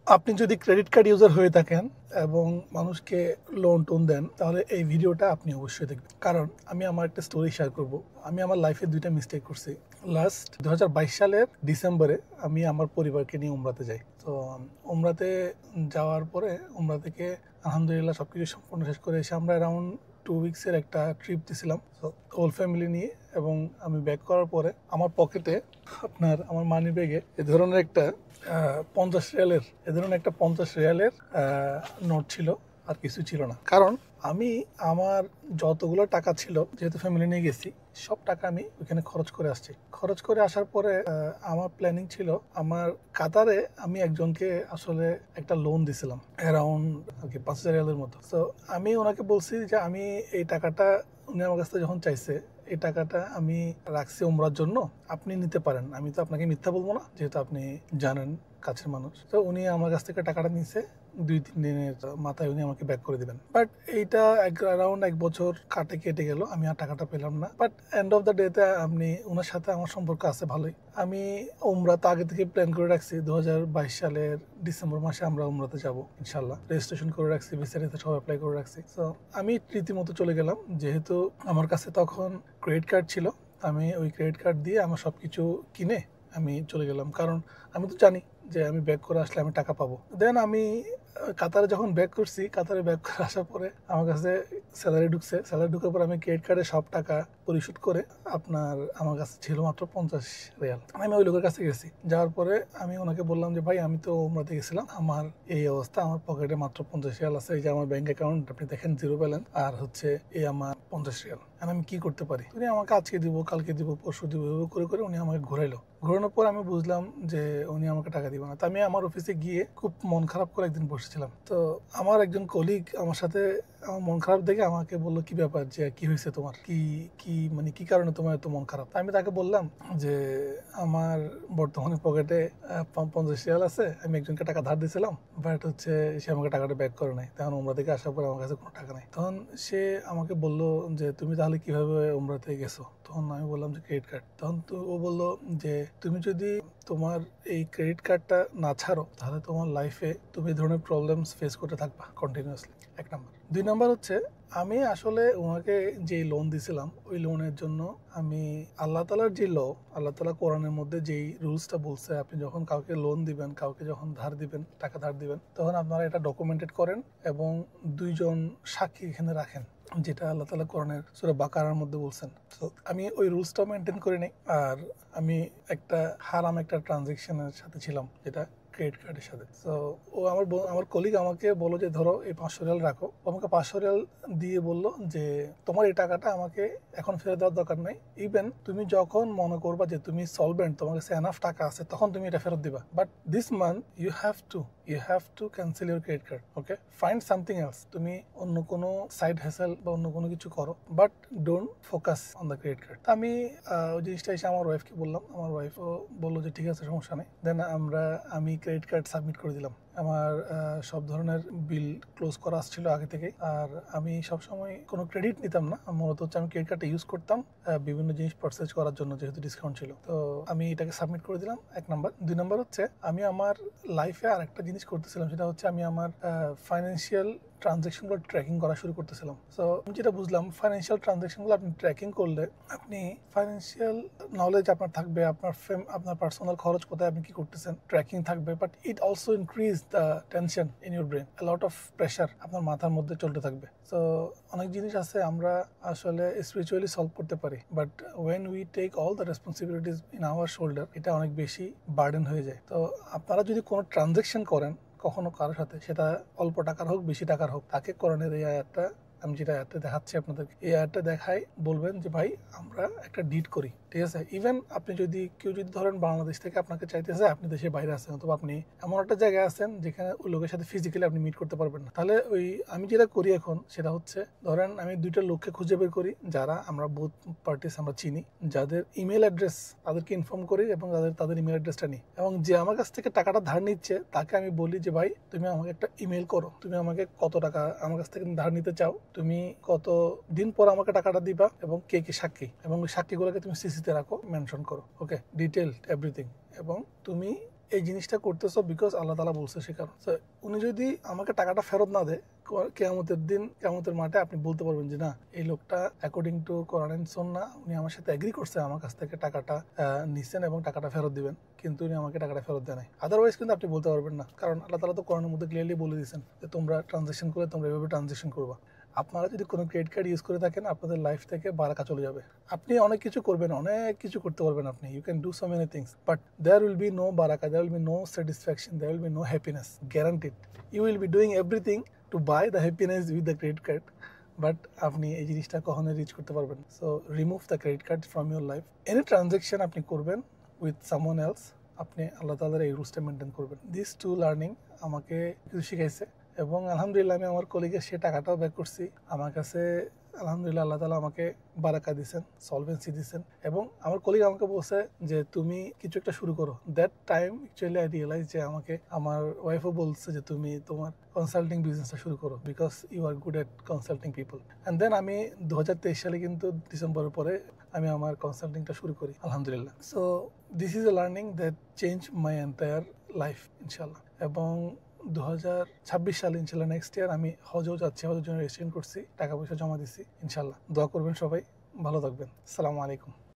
আপনি যদি credit card user হয়ে থাকেন এবং মানুষকে লোন টোন দেন, তাহলে এই ভিডিওটা আপনি অবশ্যই দেখবেন। কারণ আমি আমার একটা স্টোরি শেয়ার করব। আমি আমার লাইফে দুইটা মিস্টেক করছি। লাস্ট 2022 সালের ডিসেম্বরে আমি আমার পরিবারকে নিয়ে উমরাতে যাই। তো উমরাতে যাওয়ার পরে উমরা থেকে আলহামদুলিল্লাহ সব কিছু সম্পূর্ণ শেষ করে এসে আমরা অ্যারাউন্ড 2 উইক্সের একটা ট্রিপ দিয়েছিলাম, তো হোল ফ্যামিলি নিয়ে। এবং আমি ব্যাক করার পরে আমার পকেটে আমার মানি ব্যাগে এ ধরনের একটা 50 রিয়ালের নোট ছিল, আর কিছু ছিল না। কারণ আমি আমার যতগুলো টাকা ছিল, যেহেতু ফ্যামিলি নিয়ে গেছি, সব টাকা আমি ওইখানে খরচ করে আসছি। খরচ করে আসার পরে আমার প্ল্যানিং ছিল, আমার কাতারে আমি একজনকে আসলে একটা লোন দিছিলাম অ্যারাউন্ড আর কি 5000 রিয়ালের মতো। তো আমি ওনাকে বলছি যে আমি এই টাকাটা, উনি আমার কাছ থেকে যখন চাইছে, এই টাকাটা আমি রাখছি উমরার জন্য, আপনি নিতে পারেন। আমি তো আপনাকে মিথ্যা বলবো না, যেহেতু আপনি জানেন কাছের মানুষ। তো উনি আমার কাছ থেকে টাকাটা নিছে, 2-3 দিনের মাথায় উনি আমাকে ব্যাক করে দিবেন। বাট এইটা অ্যারাউন্ড 1 বছর কেটে গেল, আমি আর টাকাটা পেলাম না। বাট এন্ড অফ দ্য ডেতে আপনি ওনার সাথে আমার সম্পর্ক আছে ভালোই। আমি উমরাতে আগে থেকে প্ল্যান করে রাখছি, 2022 সালের ডিসেম্বর মাসে আমরা উমরাতে যাব ইনশাল্লাহ। রেজিস্ট্রেশন করে রাখছি, ভিসা সব অ্যাপ্লাই করে রাখছি। তো আমি রীতিমতো চলে গেলাম। যেহেতু আমার কাছে তখন ক্রেডিট কার্ড ছিল, আমি ওই ক্রেডিট কার্ড দিয়ে আমার সব কিছু কিনে আমি চলে গেলাম। কারণ আমি তো জানি যে আমি ব্যাক করে আসলে আমি টাকা পাবো। দেন আমি কাতারে যখন ব্যাক করছি, কাতারে ব্যাক করে আসার পরে আমার কাছে স্যালারি ঢুকার পর আমি ক্রেডিট কার্ডে সব টাকা পরিশোধ করে আমার কাছে ছিল মাত্র 50 রিয়াল। আমি ওই লোকের কাছে গেছি, যাওয়ার পরে আমি ওনাকে বললাম যে ভাই, আমি তো উমরাতে গেছিলাম, আমার এই অবস্থা, আমার পকেটে মাত্র 50 রিয়াল আছে, এই যে আমার ব্যাংক অ্যাকাউন্ট আপনি দেখেন, জিরো ব্যালেন্স, আর হচ্ছে এই আমার 50 রিয়াল, আর আমি কি করতে পারি? উনি আমাকে আজকে দিব, কালকে দিব, পরশু দিব, এভাবে করে করে উনি আমাকে ঘোরানোর পর আমি বুঝলাম যে উনি আমাকে টাকা দিবে না। তো আমি আমার অফিসে গিয়ে খুব মন খারাপ করে একদিন বসেছিলাম। তো আমার একজন কলিগ আমার সাথে আমার মন খারাপ দেখে আমাকে বললো, কি ব্যাপার, যে কি হয়েছে তোমার, কি কি মানে কি কারণে তোমার এত মন খারাপ? আমি তাকে বললাম যে আমার বর্তমানে পকেটে 50 রিয়াল আছে, আমি একজনকে টাকা ধার দিয়েছিলাম, বাট হচ্ছে সে আমাকে টাকাটা ব্যাক করে নাই। তখন উমরা থেকে আসার পরে আমার কাছে কোনো টাকা নেই। তখন সে আমাকে বললো যে তুমি তাহলে কিভাবে উমরাতে গেছো? তখন আমি বললাম যে ক্রেডিট কার্ড। তখন তো ও বললো যে তুমি যদি তোমার এই ক্রেডিট কার্ডটা না ছাড়ো, তাহলে তোমার লাইফে তুমি এই ধরনের প্রবলেমস ফেস করতে থাকবা কন্টিনিউয়াসলি। 1 নাম্বার। 2 নাম্বার হচ্ছে, আমি আসলে ওনাকে যে লোন দিছিলাম, ওই লোনের জন্য আমি আল্লাহ তালার যে আল্লাহ তালা কোরআনের মধ্যে যেই রুলসটা বলছে, আপনি যখন কাউকে লোন দিবেন, কাউকে যখন টাকা ধার দিবেন, তখন আপনারা এটা ডকুমেন্টেড করেন এবং 2 জন সাক্ষী এখানে রাখেন, যেটা আল্লাহ তালা কোরআনের সূরা বাকারার মধ্যে বলছেন। তো আমি ওই রুলসটাও মেনটেন করে নিই। আর আমি একটা একটা ট্রানজেকশনের সাথে ছিলাম, যেটা ক্রেডিট কার্ডের সাথে। তো ও আমার কলিগ আমাকে বললো যে ধরো এই 500 রিয়াল রাখো। আমাকে 500 রিয়াল দিয়ে বললো যে তোমার এই টাকাটা আমাকে এখন ফেরত দেওয়ার দরকার নাই, ইভেন তুমি যখন মনে করবা যে তুমি সলভেন্ট, তোমার কাছে এনাফ টাকা আছে, তখন তুমি এটা ফেরত দিবা। But this month you have to cancel your credit card. Okay, find something else. তুমি অন্য কোনো সাইড হ্যাসেল বা অন্য কোনো কিছু করো, but don't focus on the credit card. আমি ওই জিনিসটা এসে আমার ওয়াইফকে বললাম, আমার ওয়াইফও বললো যে ঠিক আছে, সমস্যা নেই। দেন আমি ক্রেডিট কার্ড সাবমিট করে দিলাম। আমার সব ধরনের বিল ক্লোজ করা আসছিল আগে থেকে। আর আমি সবসময় কোনো ক্রেডিট নিতাম না, মূলত হচ্ছে আমি ক্রেডিট কার্ডটা ইউজ করতাম বিভিন্ন জিনিস পারচেজ করার জন্য, যেহেতু ডিসকাউন্ট ছিল। তো আমি এটাকে সাবমিট করে দিলাম, 1 নাম্বার। 2 নাম্বার হচ্ছে, আমি আমার লাইফে আর একটা জিনিস করতেছিলাম, সেটা হচ্ছে আমি আমার ফাইন্যান্সিয়াল ট্রানজ্যাকশনগুলো ট্র্যাকিং করা শুরু করতেছিলাম। সো আমি যেটা বুঝলাম, ফাইন্যান্সিয়াল ট্রানজ্যাকশনগুলো আপনি ট্র্যাকিং করলে আপনি ফাইন্যান্সিয়াল নলেজ আপনার থাকবে, আপনার পার্সোনাল খরচ কোথায় আপনি কি করতেছেন ট্র্যাকিং থাকবে। But it also increase the tension in your brain, a lot of pressure আপনার মাথার মধ্যে চলতে থাকবে। সো অনেক জিনিস আছে আমরা আসলে স্পিরিচুয়ালি সলভ করতে পারি, but when we take all the responsibilities in our shoulder, এটা অনেক বেশি বার্ডেন হয়ে যায়। তো আপনারা যদি কোনো ট্রানজ্যাকশন করেন কখনো কারোর সাথে, সেটা অল্প টাকার হোক বেশি টাকার হোক, তাকে কোরআনের এই আয়াতটা, আমি যেটা আয়াতটা দেখাচ্ছি আপনাদেরকে, এই আয়াতটা দেখাই বলবেন যে ভাই আমরা একটা ডিড করি, ঠিক আছে? ইভেন আপনি যদি কেউ যদি ধরেন বাংলাদেশ থেকে আপনাকে চাইতেছে, আপনি দেশের বাইরে আছেন, অথবা আপনি এমন একটা জায়গায় আছেন যেখানে ওই লোকের সাথে ফিজিক্যালি আপনি মিট করতে পারবেন না, তাহলে আমি যেটা করি এখন, সেটা হচ্ছে ধরেন আমি 2টা লোককে খুঁজে বের করি, যারা আমরা বোথ পার্টিস আমরা চিনি, যাদের ইমেল অ্যাড্রেস, তাদেরকে ইনফর্ম করি এবং তাদের ইমেল অ্যাড্রেসটা নিই। এবং যে আমার কাছ থেকে টাকাটা ধার নিচ্ছে, তাকে আমি বলি যে ভাই তুমি আমাকে একটা ইমেল করো, তুমি আমাকে কত টাকা আমার কাছ থেকে ধার নিতে চাও, তুমি কত দিন পর আমাকে টাকাটা দিবা, এবং কে কি সাক্ষী, এবং ওই সাক্ষীগুলোকে তুমি সিসিতে রাখো, মেনশন করো। ওকে, ডিটেইলড এভরিথিং। এবং তুমি এই জিনিসটা করতেছো বিকজ আল্লাহ তাআলা বলছে সে কারণ। So, উনি যদি আমাকে টাকাটা ফেরত না দেয়, কিয়ামতের দিন, কিয়ামতের মাঠে আপনি বলতে পারবেন যে না, এই লোকটা অ্যাকর্ডিং টু কোরআন এন্ড সুন্নাহ উনি আমার সাথে এগ্রি করছে, আমার কাছ থেকে টাকাটা নিছেন এবং টাকাটা ফেরত দিবেন, কিন্তু উনি আমাকে টাকাটা ফেরত দেয় নাই। আদারওয়াইজ কিন্তু আপনি বলতে পারবেন না, কারণ আল্লাহ তাআলা তো কোরআনের মধ্যে ক্লিয়ারলি বলে দিয়েছেন যে তোমরা ট্রানজাকশন করে তোমরা এভাবে ট্রানজাকশন করবা। আপনারা যদি কোনো ক্রেডিট কার্ড ইউজ করে থাকেন, আপনাদের লাইফ থেকে বারাকা চলে যাবে। আপনি অনেক কিছু করবেন, অনেক কিছু করতে পারবেন আপনি, you can do so many things, but there will be no বারাকা, there will be no satisfaction, there will be no happiness, guaranteed. You will be doing everything to buy the happiness with the credit card, but আপনি এই জিনিসটা কখনোই reach করতে পারবেন। So remove the credit card from your life. Any transaction আপনি করবেন with someone else, আপনি আল্লাহ তাআলার এই রুলসটা মেনটেন করবেন। দিস টু লার্নিং আমাকে কিছু শিখাইছে, এবং আলহামদুলিল্লাহ আমি আমার কলিগের সে টাকাটাও ব্যাক করছি। আমার কাছে আলহামদুলিল্লাহ আল্লাহ তাআলা আমাকে বারাকা দিয়েছেন, সলভেন্সি দিয়েছেন, এবং আমার কলিগ আমাকে বলছে যে তুমি কিছু একটা শুরু করো। That time actually I realise যে আমাকে আমার ওয়াইফও বলছে যে তুমি তোমার কনসাল্টিং বিজনেসটা শুরু করো, because you are good at consulting people. And then আমি 2023 সালে কিন্তু ডিসেম্বরের পরে আমি আমার কনসাল্টিংটা শুরু করি আলহামদুলিল্লাহ। So this is a learning that change my entire life ইনশাল্লাহ। এবং 2026 সালে ইনশাল্লাহ নেক্সট ইয়ার আমি হজও যাচ্ছি, হজের জন্য রেজিস্ট্রেশন করছি, টাকা পয়সা জমা দিচ্ছি ইনশাল্লাহ। দোয়া করবেন সবাই, ভালো থাকবেন। আসসালামু আলাইকুম।